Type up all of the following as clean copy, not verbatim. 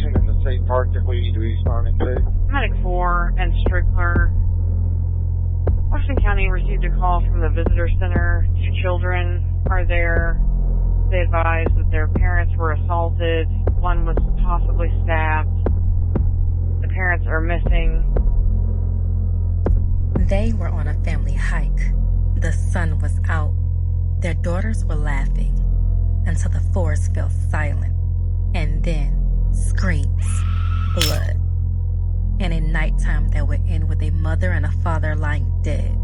location in the state park that we need to be responding to? Medic 4 and Strickler. Washington County received a call from the visitor center. 2 children are there. They advised that their parents were assaulted. One was possibly stabbed. The parents are missing. They were on a family hike. The sun was out. Their daughters were laughing until the forest fell silent. And then screams, blood, and a nighttime that would end with a mother and a father lying dead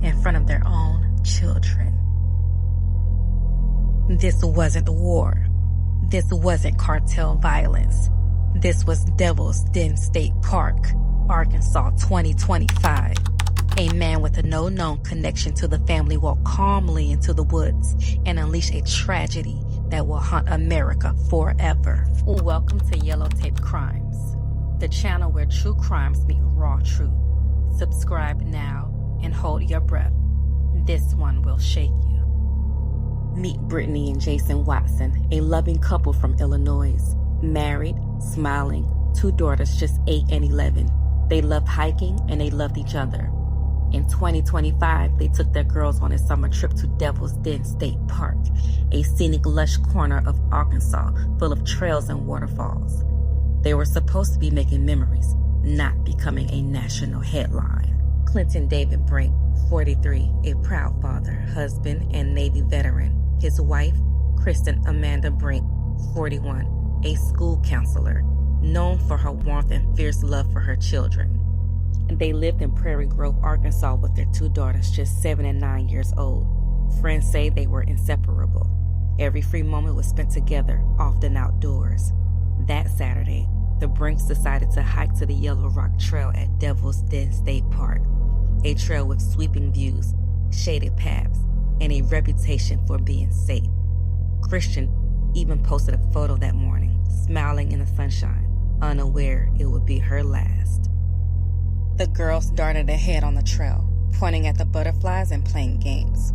in front of their own children. This wasn't war. This wasn't cartel violence. This was Devil's Den State Park, Arkansas 2025. A man with a no known connection to the family walked calmly into the woods and unleashed a tragedy that will haunt America forever. Welcome to Yellow Tape Crimes, the channel where true crimes meet raw truth. Subscribe now and hold your breath. This one will shake you. Meet Brittany and Jason Watson, a loving couple from Illinois. Married, smiling, 2 daughters just 8 and 11. They loved hiking and they loved each other. In 2025, they took their girls on a summer trip to Devil's Den State Park, a scenic, lush corner of Arkansas full of trails and waterfalls. They were supposed to be making memories, not becoming a national headline. Clinton David Brink, 43, a proud father, husband, and Navy veteran. His wife, Kristen Amanda Brink, 41, a school counselor, known for her warmth and fierce love for her children. They lived in Prairie Grove, Arkansas with their 2 daughters, just 7 and 9 years old. Friends say they were inseparable. Every free moment was spent together, often outdoors. That Saturday, the Brinks decided to hike to the Yellow Rock Trail at Devil's Den State Park, a trail with sweeping views, shaded paths, and a reputation for being safe. Christian even posted a photo that morning, smiling in the sunshine, unaware it would be her last. The girls darted ahead on the trail, pointing at the butterflies and playing games.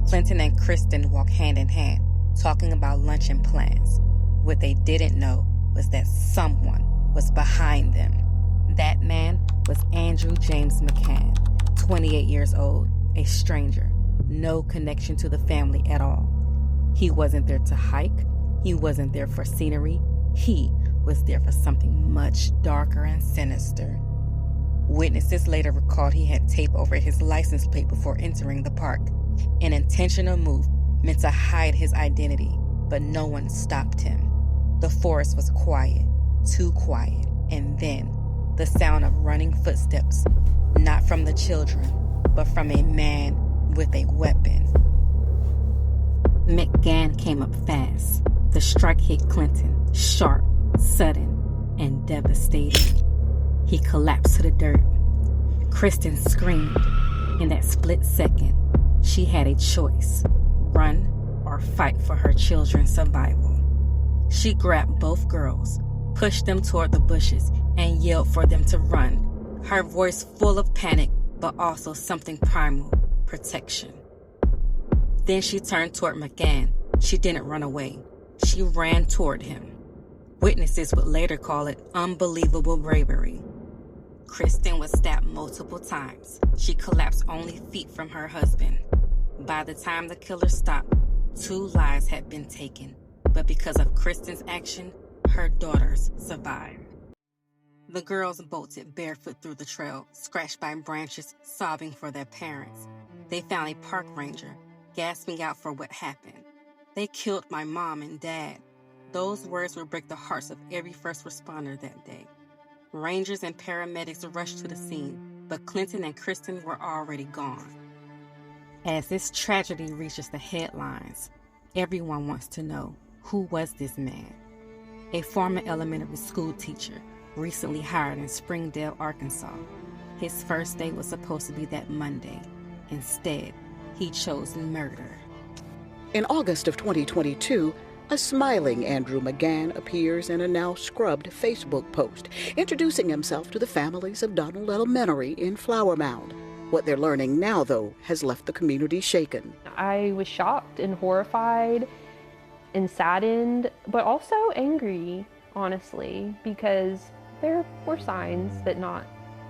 Clinton and Kristen walked hand in hand, talking about lunch and plans. What they didn't know was that someone was behind them. That man was Andrew James McCann, 28 years old, a stranger, no connection to the family at all. He wasn't there to hike. He wasn't there for scenery. He was there for something much darker and sinister. Witnesses later recalled he had tape over his license plate before entering the park, an intentional move meant to hide his identity, but no one stopped him. The forest was quiet, too quiet, and then the sound of running footsteps, not from the children, but from a man with a weapon. McGann came up fast. The strike hit Clinton, sharp, sudden, and devastating. He collapsed to the dirt. Kristen screamed. In that split second, she had a choice: run or fight for her children's survival. She grabbed both girls, pushed them toward the bushes, and yelled for them to run, her voice full of panic, but also something primal: protection. Then she turned toward McGann. She didn't run away. She ran toward him. Witnesses would later call it unbelievable bravery. Kristen was stabbed multiple times. She collapsed only feet from her husband. By the time the killer stopped, 2 lives had been taken, but because of Kristen's action, her daughters survived. The girls bolted barefoot through the trail, scratched by branches, sobbing for their parents. They found a park ranger, gasping out for what happened. "They killed my mom and dad." Those words would break the hearts of every first responder that day. Rangers and paramedics rushed to the scene, but Clinton and Kristen were already gone. As this tragedy reaches the headlines, everyone wants to know, who was this man? A former elementary school teacher, recently hired in Springdale, Arkansas. His first day was supposed to be that Monday. Instead, he chose murder. In August of 2022, a smiling Andrew McGann appears in a now scrubbed Facebook post, introducing himself to the families of Donald Elementary in Flower Mound. What they're learning now, though, has left the community shaken. I was shocked and horrified and saddened, but also angry. honestly, because there were signs that not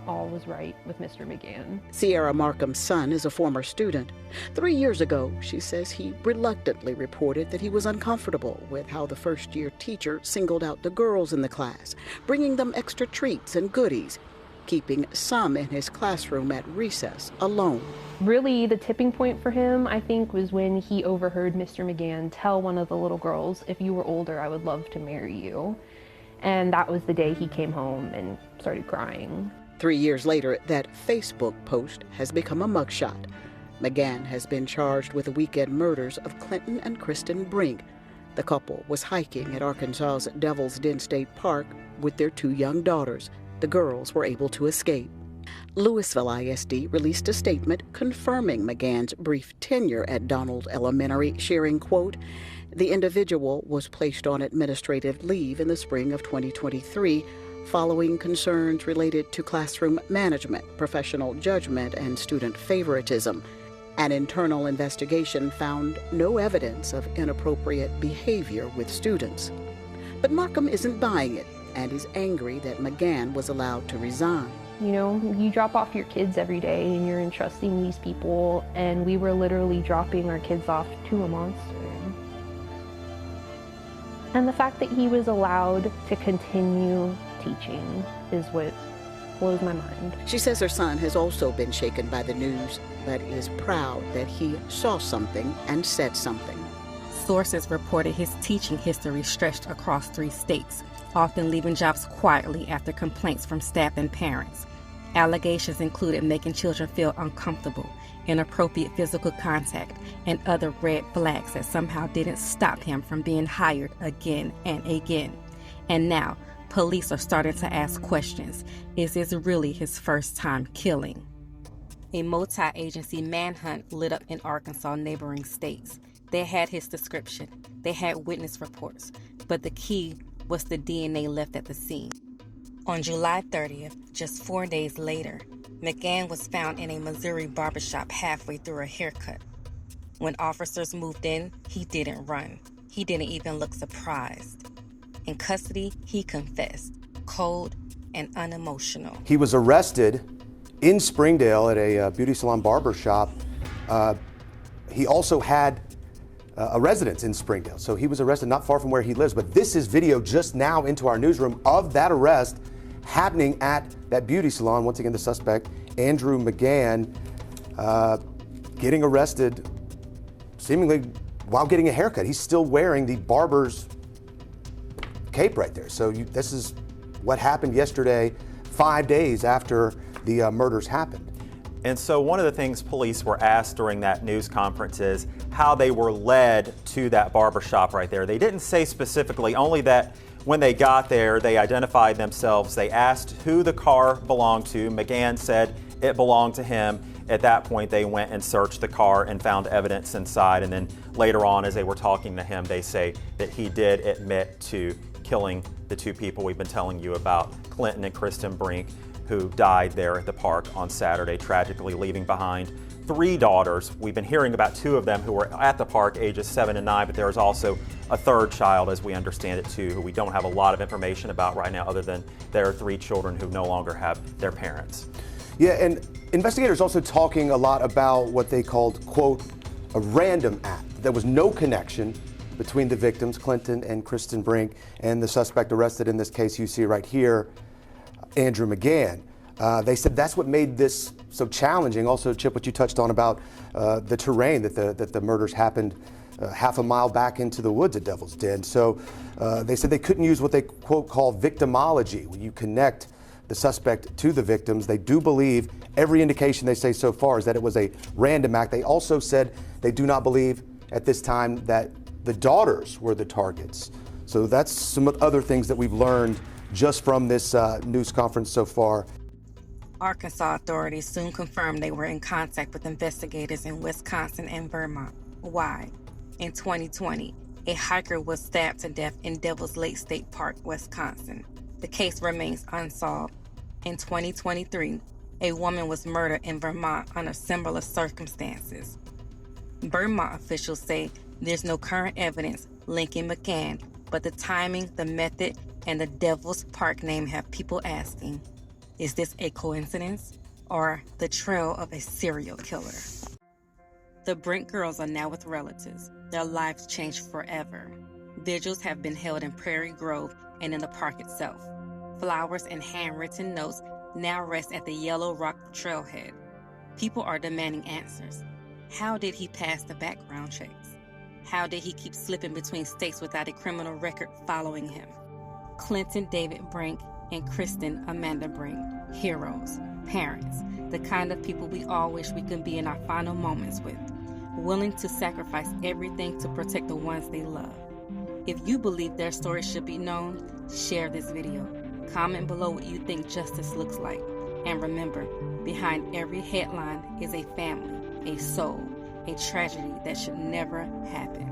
all was right with Mr. McGann. Sierra Markham's son is a former student. 3 years ago, she says he reluctantly reported that he was uncomfortable with how the first-year teacher singled out the girls in the class, bringing them extra treats and goodies, keeping some in his classroom at recess alone. Really, the tipping point for him, I think, was when he overheard Mr. McGann tell one of the little girls, "If you were older, I would love to marry you." And that was the day he came home and started crying. 3 years later, that Facebook post has become a mugshot. McGann has been charged with the weekend murders of Clinton and Kristen Brink. The couple was hiking at Arkansas's Devil's Den State Park with their 2 young daughters. The girls were able to escape. Louisville ISD released a statement confirming McGann's brief tenure at Donald Elementary, sharing, quote, "The individual was placed on administrative leave in the spring of 2023 following concerns related to classroom management, professional judgment, and student favoritism. An internal investigation found no evidence of inappropriate behavior with students." But Markham isn't buying it and is angry that McGann was allowed to resign. You know, you drop off your kids every day and you're entrusting these people, and we were literally dropping our kids off to a monster. And the fact that he was allowed to continue teaching is what blows my mind. She says her son has also been shaken by the news, but is proud that he saw something and said something. Sources reported his teaching history stretched across 3 states, often leaving jobs quietly after complaints from staff and parents. Allegations included making children feel uncomfortable, inappropriate physical contact, and other red flags that somehow didn't stop him from being hired again and again. And now, police are starting to ask questions. Is this really his first time killing? A multi-agency manhunt lit up in Arkansas neighboring states. They had his description. They had witness reports. But the key was the DNA left at the scene. On July 30th, just 4 days later, McGann was found in a Missouri barbershop halfway through a haircut. When officers moved in, he didn't run. He didn't even look surprised. In custody, he confessed, cold and unemotional. He was arrested in Springdale at a beauty salon barbershop. He also had a residence in Springdale, so he was arrested not far from where he lives. But this is video just now into our newsroom of that arrest happening at that beauty salon. Once again, the suspect, Andrew McGann, getting arrested seemingly while getting a haircut. He's still wearing the barber's cape right there. So this is what happened yesterday, 5 days after the murders happened. And so one of the things police were asked during that news conference is how they were led to that barbershop right there. They didn't say specifically, only that when they got there, they identified themselves. They asked who the car belonged to. McGann said it belonged to him. At that point, they went and searched the car and found evidence inside. And then later on, as they were talking to him, they say that he did admit to killing the 2 people we've been telling you about, Clinton and Kristen Brink, who died there at the park on Saturday, tragically leaving behind 3 daughters. We've been hearing about 2 of them who were at the park, ages 7 and 9, but there is also a 3rd child, as we understand it too, who we don't have a lot of information about right now, other than there are 3 children who no longer have their parents. Yeah, and investigators also talking a lot about what they called, quote, a random act. There was no connection between the victims, Clinton and Kristen Brink, and the suspect arrested in this case you see right here, Andrew McGann. They said that's what made this so challenging. Also, Chip, what you touched on about the terrain, that the murders happened half a mile back into the woods at Devil's Den. So they said they couldn't use what they, quote, call victimology, when you connect the suspect to the victims. They do believe, every indication they say so far is that it was a random act. They also said they do not believe at this time that the daughters were the targets. So that's some other things that we've learned just from this news conference so far. Arkansas authorities soon confirmed they were in contact with investigators in Wisconsin and Vermont. Why? In 2020, a hiker was stabbed to death in Devil's Lake State Park, Wisconsin. The case remains unsolved. In 2023, a woman was murdered in Vermont under similar circumstances. Vermont officials say there's no current evidence linking McGann, but the timing, the method, and the Devil's Park name have people asking, is this a coincidence or the trail of a serial killer? The Brink girls are now with relatives. Their lives changed forever. Vigils have been held in Prairie Grove and in the park itself. Flowers and handwritten notes now rest at the Yellow Rock trailhead. People are demanding answers. How did he pass the background checks? How did he keep slipping between states without a criminal record following him? Clinton David Brink and Kristen Amanda Brink, heroes, parents, the kind of people we all wish we could be in our final moments with, willing to sacrifice everything to protect the ones they love. If you believe their story should be known, share this video. Comment below what you think justice looks like. And remember, behind every headline is a family, a soul, a tragedy that should never happen.